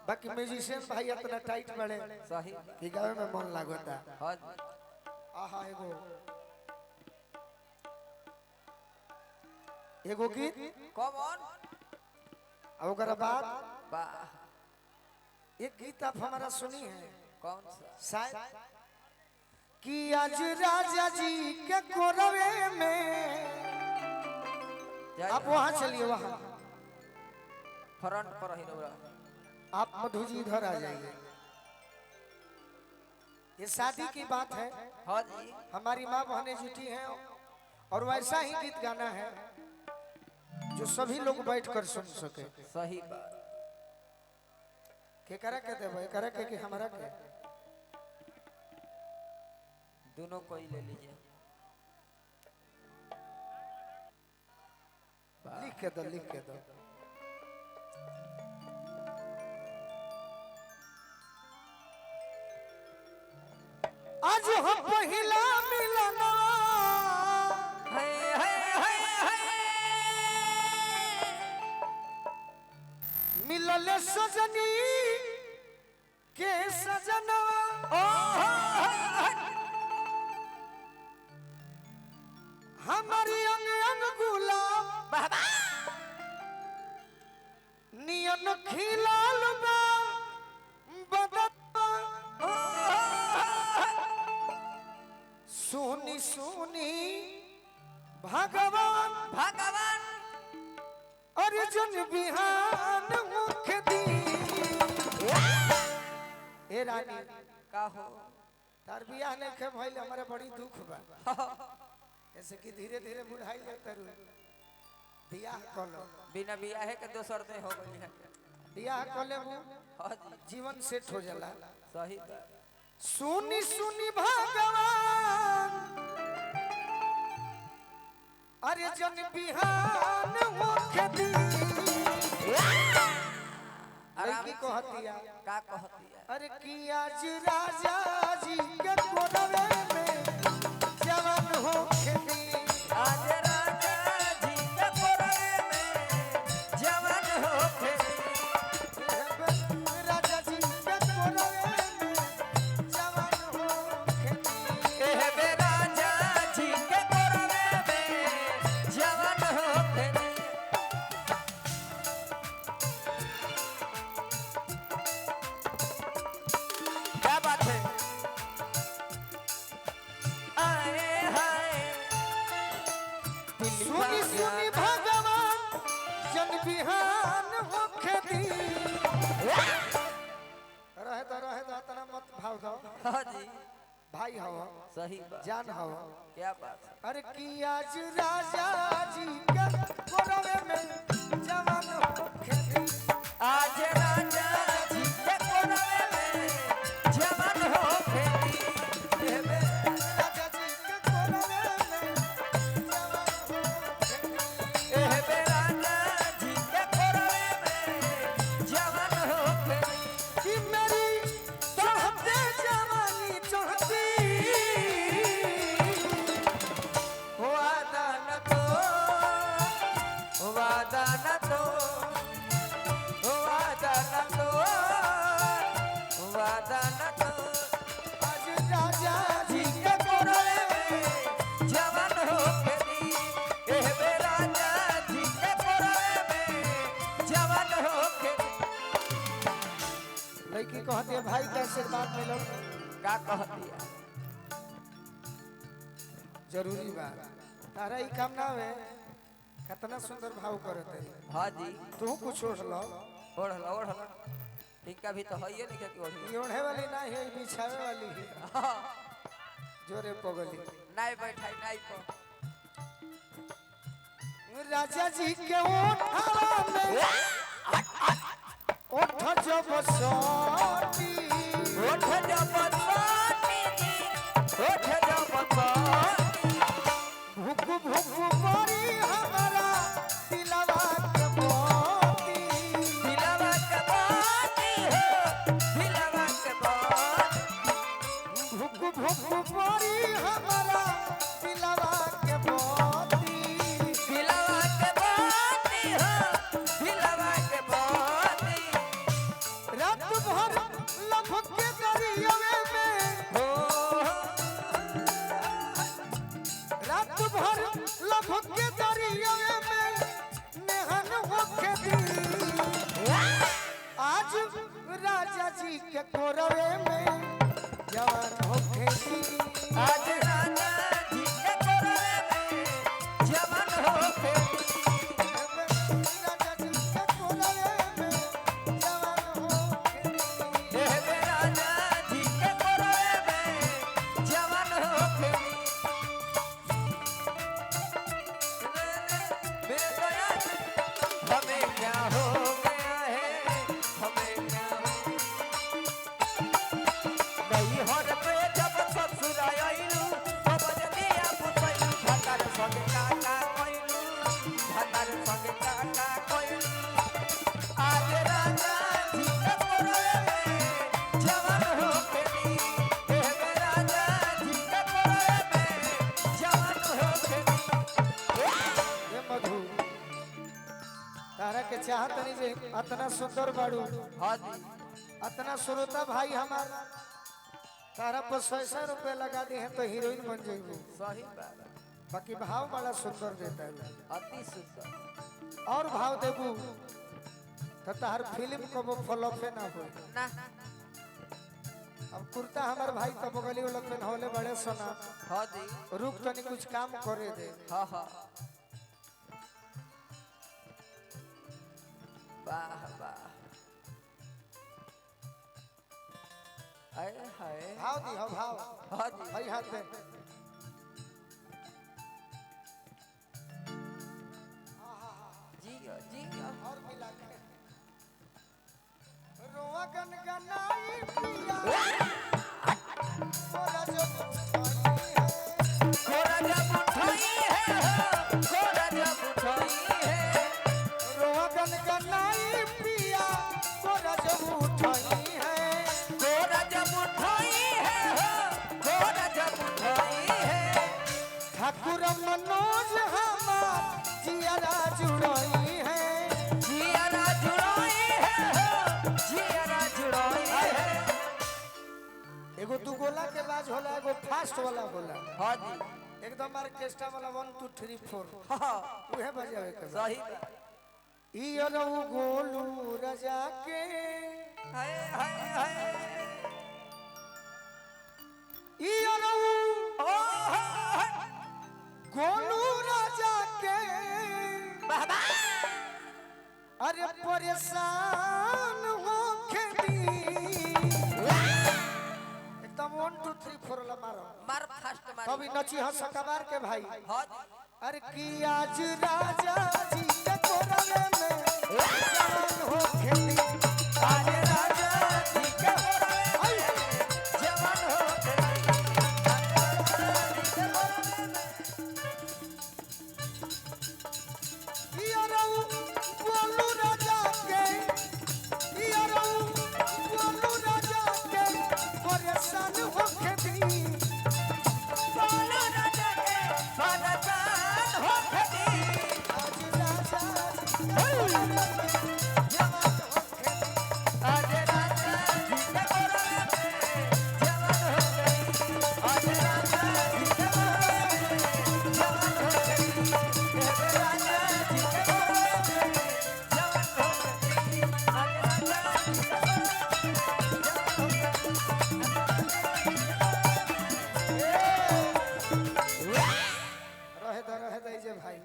बाकी म्यूजिशियन भाई इतना टाइट बड़े सही कि गावे में मन लागता। हां आहा एगो गीत कम ऑन और ओकरा बाद वाह एक गीत आप हमारा सुनी है कौन सा शायद कि आज राजा जी के कोरवे में आप वहां चलिए वहां फ्रंट पर ही रहो आप मधु जी इधर आ जाइए। ये शादी की बात है हां जी हमारी माँ बहनें जुटी हैं और वैसा ही गीत गाना है जो सभी लोग बैठकर सुन सके। सही बात के करा के देबो करा के कि हमरा के दोनों को ही ले लीजिए लिख के दो आज हम पहिला मिलना हाय हाय हाय हाय मिलल सजनी के सजनवा हमारी अंग अंग गुलाब बाबा नियन खिलाल बा बदबा सोनी सोनी भगवान भगवान अर्जुन बिहान मुख दी ए रानी का हो तार बियाह नहीं खे भइल हमारे बड़ी दुख बा ऐसे कि धीरे धीरे बुढ़ाई जाता रू बियाह कर लो बिना बियाह के दोसर दे हो गई है बियाह कर ले हां जी जीवन सेट हो जाला। सही बात सुनी सुनी भगवान अरे जन बिहान मुख दी लड़की को हतिया का कहती है अरे कि आज राजा जी के कोरवे में जवान हो खेती आज राजा जी के कोरवे में जवान हो खेती राजा जी के कोरवे में जवान हो खेती एह बे राजा जी के कोरवे में जवान हो खेती क्या बात है आए हाय सुनी सुनी भगवान जन बिहान हो खेती रहे तो तना मत भाव दो हाँ जी भाई हो सही बात जान हो क्या बात है अरे कि आज राजा जी के कोरवे में जवान हो खेती आज राजा जी के कोरवे में जवान हो खेती एह बे राजा जी के कोरवे में जवान हो खेती एह बे राजा जी के कोरवे में जवान हो खेती कि मेरी चढ़ते जवानी चढ़ती वादा न तो वादा न तो वादा न तो वादा न तो आज राजा जी के कोरवे में जवान हो खेती एह बे राजा जी के कोरवे में जवान हो खेती लड़की कहती है भाई का आशीर्वाद मिलो का कहती है जरूरी बा तारा ई काम ना है कितना सुंदर भाव करते हाँ जी तू कुछ ओढ़ लो ओढ़ इनका भी तो है ये नहीं कि ओढ़ी ये ओढ़े वाली ना है बिछावे वाली है जोरे पगली नाई बैठाई नाई को राजा जी के ओठावा में ओठ जो बसोटी ओठ जब पानी ओठ जब पानी भूख भूख परी हमारा दिलवा के मोती दिलवा के पानी हो दिलवा के पानी भूख भूख परी हमारा दिलवा के मोती दिलवा के पानी हो दिलवा के पानी रात भर लपक के दरियावे में हो रात भर लपक के दरियावे में नेहन होके दी आज राजा जी के कोरवे में जवान होके दी आज राजा जी के कोरवे में जवान होके राजा जी के कोरवे में जवान होके दी राजा जी के कोरवे में जवान होके मेरे दया हमें क्या हो गया है हमें क्या नहीं हर पे जब ससुर आइलू तब जनिया पुतैलू भतार संगे काका कइलू भतार संगे काका कइलू आज राजा जी के कोरवे में जवान होके दी हे राजा जी के कोरवे में जवान होके दी ये मधु तारा के चाहत नहीं जे इतना सुंदर बाड़ू हां जी इतना श्रोता भाई हमार तारा पर 100 रुपए लगा दी है तो हीरोइन बन जाएगी सही बात बाकी भाव बड़ा सुंदर देता है अति सुंदर और भाव देबू तो तार फिल्म को वो फ्लॉपे ना हो ना अब कुर्ता हमार भाई तो बगली वाला पेन होले बड़े सोना हां जी रुक तनी कुछ काम करे दे हां हां वाह वाह हाय हाय भाव दी हो भाव हां जी भाई हाथ दे जी जी और मिला के रोवा गन गनाई पिया मोरा जो कोरा जब उठाई है कोरा जब उठाई है रोवा गन गनाई पिया मोरा जो उठाई है कोरा जब उठाई है कोरा जब उठाई है ठाकुर मनोज हमार जियारा जुड़ाई है जियारा जुड़ाई है जियारा जुड़ाई है एगो दू गोला के बाज होला एगो फास्ट वाला होला हां जी एकदम ऑर्केस्ट्रा वाला 1 2 3 4 हां उहे बजावे के बा। सही ई रऊ गोलू राजा के हाय हाय हाय ई रऊ गोलू राजा के बाबा अरे परेशान हो खेती एकदम 1 2 3 4 ला मारो मार फास्ट मार कभी नची हंस कबार के भाई हां अरे की आज राजा जी के कोरवे में जवान हो खेती आज राजा जी के कोरवे में जवान हो ई रऊ गोलू राजा के ई रऊ गोलू राजा के परेशान हो खेती बोलो राजा के परेशान हो खदी आज राजा जी के कोरवे में जवान हो खेती आज राजा जी के कोरवे में जवान हो गई आज राजा जी के कोरवे में जवान हो गई हे राजा जी के कोरवे में जवान हो गई आज राजा जी के रहे दे जे भाई